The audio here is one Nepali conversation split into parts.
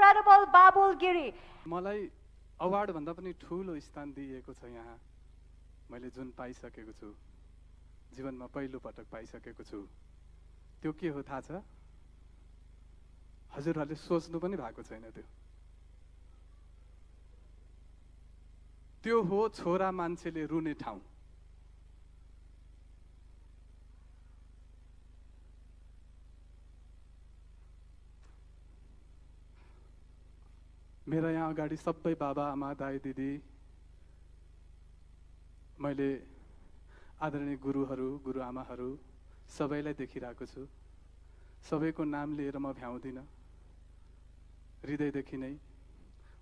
incredible Babul Giri. मलाई अवार्ड भन्दा पनि ठुलो स्थान दिएको छ यहाँ। मैले जुन पाइसकेको छु, जीवनमा पहिलो पटक पाइसकेको छु, त्यो के हो थाहा छ? हजुरहरूले सोच्नु पनि भएको छैन त्यो। त्यो हो छोरा मान्छेले रुने ठाउँ। मेरा यहाँ अगाडि सबै बाबा आमा दाइ दिदी, मैले आदरणीय गुरुहरू गुरुआमाहरू सबैलाई देखिरहेको छु। सबैको नाम लिएर म भ्याउँदिनँ, हृदयदेखि नै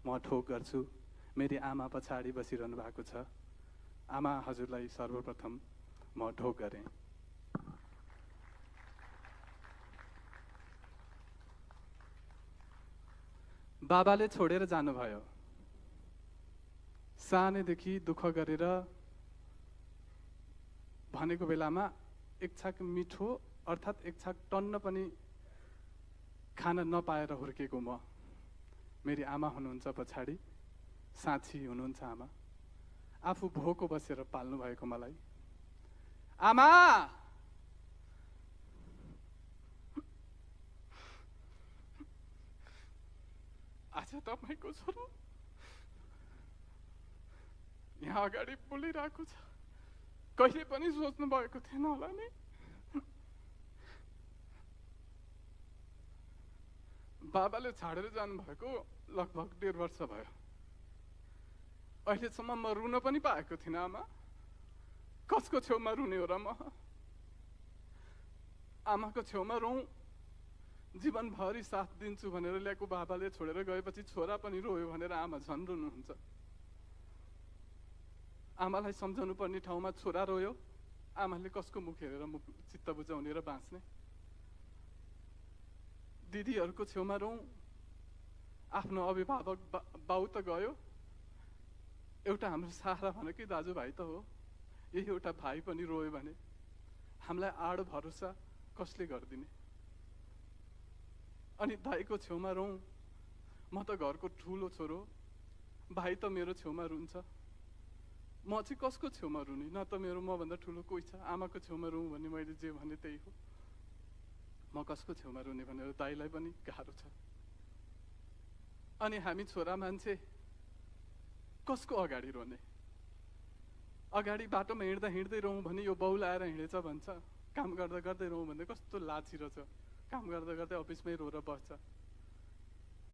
म ठोक गर्छु। मेरी आमा पछाडि बसिरहनु भएको छ। आमा, हजुरलाई सर्वप्रथम म ठोक गरेँ। बाबाले छोडेर जानुभयो। सानैदेखि दुःख गरेर भनेको बेलामा एक छाक मिठो अर्थात् एक छाक टन्न पनि खान नपाएर हुर्केको म। मेरी आमा हुनुहुन्छ पछाडि, साँची हुनुहुन्छ आमा। आफू भोको बसेर पाल्नु भएको मलाई। आमा, आज तपाईको छोरो यहाँ अगाडि बोलिरहेको छ। कहिले पनि सोच्नु भएको थिएन होला नि। बाबाले छाडेर जानुभएको लगभग 1.5 वर्ष भयो। अहिलेसम्म म रुन पनि पाएको थिइनँ। आमा, कसको छेउमा रुने हो र म? आमाको छेउमा रौँ, जीवनभरि साथ दिन्छु भनेर ल्याएको बाबाले छोडेर गएपछि छोरा पनि रोयो भनेर आमा झन् रुनुहुन्छ। आमालाई सम्झाउनु पर्ने ठाउँमा छोरा रोयो। आमाले कसको मुख हेरेर मुख चित्त बुझाउने र बाँच्ने? दिदीहरूको छेउमा रौँ, आफ्नो अभिभावक बाउ त गयो, एउटा हाम्रो सहारा भनेकै दाजुभाइ त हो। यही एउटा भाइ पनि रोयो भने हामीलाई आड भरोसा कसले गरिदिने? अनि दाइको छेउमा रौँ, म त घरको ठुलो छोरो, भाइ त मेरो छेउमा रुन्छ। म चाहिँ कसको छेउमा रुने? न त मेरो मभन्दा ठुलो कोही छ। आमाको छेउमा रुँ भने मैले जे भने त्यही हो। म कसको छेउमा रुने भनेर दाइलाई पनि गाह्रो छ। अनि हामी छोरा मान्छे कसको अगाडि रोने? अगाडि बाटोमा हिँड्दा हिँड्दै रौँ भने यो बाउ लाएर हिँडेछ भन्छ। काम गर्दा गर्दै रौँ भने कस्तो लाचिरो छ। काम गर्दा गर्दै अफिसमै रोएर बस्छ।